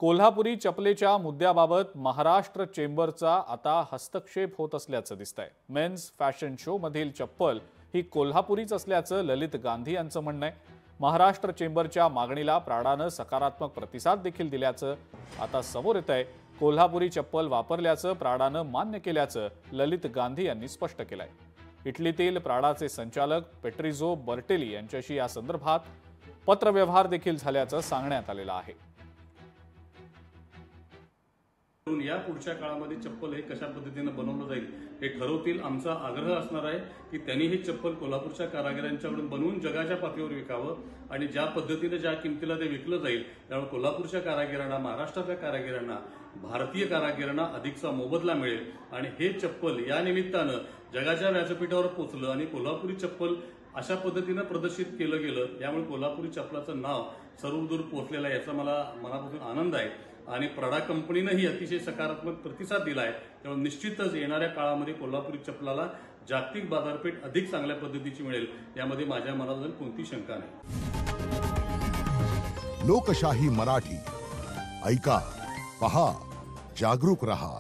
कोल्हापुरी चपलेच्या मुद्द्याबाबत महाराष्ट्र चेंबरचा आता हस्तक्षेप होत असल्याचं दिसतंय। मेन्स फॅशन शो मधील चप्पल ही कोल्हापुरीच असल्याचं ललित गांधी यांचं म्हणणं आहे। महाराष्ट्र चेंबरच्या मागणीला प्राडानं सकारात्मक प्रतिसाद देखील दिल्याचं आता समोर येतंय। कोल्हापुरी चप्पल वापरल्याचं प्राडानं मान्य केल्याचं ललित गांधी यांनी स्पष्ट केलंय। इटलीतील प्राडाचे संचालक पेट्रिझो बर्टेली यांच्याशी या संदर्भात पत्रव्यवहार देखील झाल्याचं सांगण्यात आलेलं आहे। या पुढच्या काळामध्ये चप्पल हे कशा पद्धतीने बनवलं जाईल हे ठरवतील। आमचा आग्रह असणार आहे की त्यांनी हे चप्पल कोल्हापूरच्या कारागिरांच्याकडून बनवून जगाच्या पातळीवर विकावं आणि ज्या पद्धतीने ज्या किमतीला ते विकलं जाईल त्यामुळे कोल्हापूरच्या कारागिरांना, महाराष्ट्रातल्या कारागिरांना, भारतीय कारागिरांना अधिकचा मोबदला मिळेल आणि हे चप्पल या निमित्तानं जगाच्या व्यासपीठावर पोहोचलं आणि कोल्हापुरी चप्पल अशा पद्धतीने प्रदर्शित केलं गेलं। यामुळे कोल्हापुरी चप्पलाचं नाव सर्वदूर पोहोचलेलं आहे याचा मला मनापासून आनंद आहे आणि प्रडा कंपनीनंही अतिशय सकारात्मक प्रतिसाद दिला आहे। त्यामुळे निश्चितच येणाऱ्या काळामध्ये कोल्हापुरी चप्पलाला जागतिक बाजारपेठ अधिक चांगल्या पद्धतीची मिळेल यामध्ये माझ्या मनात कोणती शंका नाही। लोकशाही मराठी ऐका, पहा, जागरूक रहा।